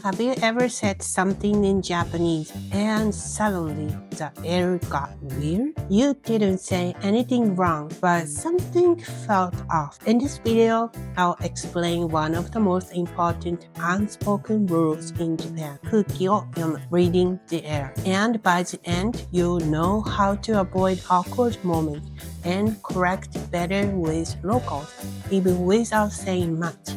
Have you ever said something in Japanese and suddenly the air got weird? You didn't say anything wrong, but something felt off. In this video, I'll explain one of the most important unspoken rules in Japan, 空気を読む, reading the air. And by the end, you'll know how to avoid awkward moments and correct better with locals, even without saying much.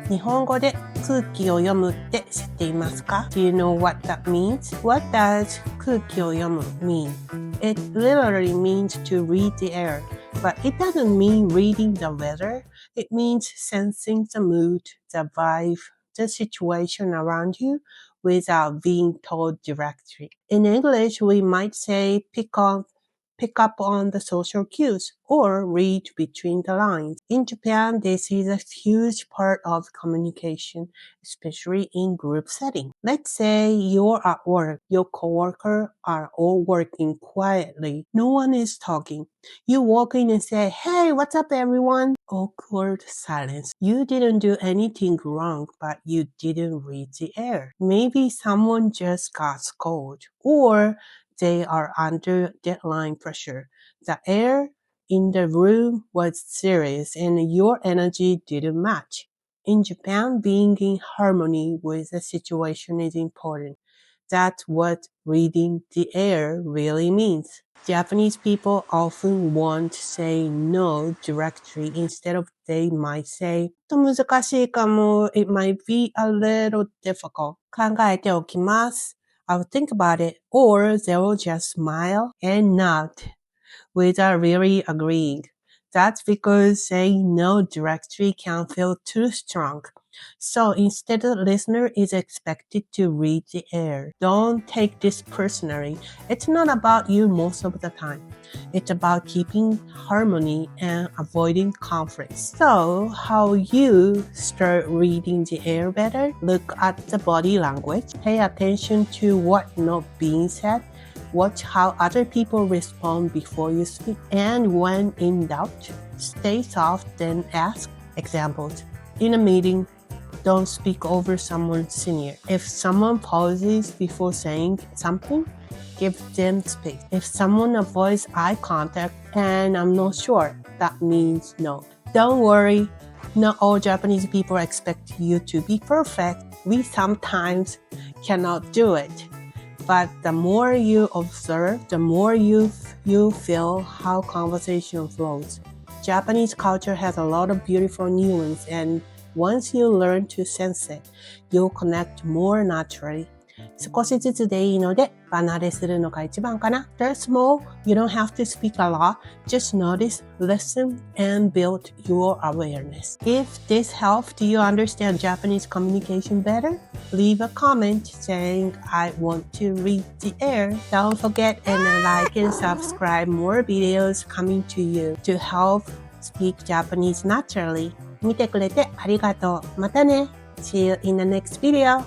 日本語で空気を読むって知っていますか? Do you know what that means? What does 空気を読む mean? It literally means to read the air, but it doesn't mean reading the weather. It means sensing the mood, the vibe, the situation around you without being told directly. In English, we might say pick up on the social cues or read between the lines. In Japan, this is a huge part of communication, especially in group setting. Let's say you're at work. Your coworkers are all working quietly. No one is talking. You walk in and say, "Hey, what's up, everyone?" Awkward silence. You didn't do anything wrong, but you didn't read the air. Maybe someone just got scolded, or they are under deadline pressure. The air in the room was serious and your energy didn't match. In Japan, being in harmony with the situation is important. That's what reading the air really means. Japanese people often won't say no directly. Instead of they might say, ちょっと難しいかも. It might be a little difficult. 考えておきます. I'll think about it, or they'll just smile and nod without really agreeing. That's because saying no directly can feel too strong. So instead, the listener is expected to read the air. Don't take this personally. It's not about you most of the time. It's about keeping harmony and avoiding conflicts. So, how you start reading the air better? Look at the body language. Pay attention to what's not being said. Watch how other people respond before you speak. And when in doubt, stay soft, then ask. Examples. In a meeting, don't speak over someone senior. If someone pauses before saying something, give them space. If someone avoids eye contact and I'm not sure, that means no. Don't worry, not all Japanese people expect you to be perfect. We sometimes cannot do it. But the more you observe, the more you feel how conversation flows. Japanese culture has a lot of beautiful nuance, and once you learn to sense it, you'll connect more naturally. 少しずつでいいので離れするのが一番かな. Start small. You don't have to speak a lot. Just notice, listen, and build your awareness. If this helped you understand Japanese communication better, leave a comment saying, I want to read the air. Don't forget and like and subscribe. More videos coming to you to help speak Japanese naturally. 見てくれてありがとう。またね。See you in the next video.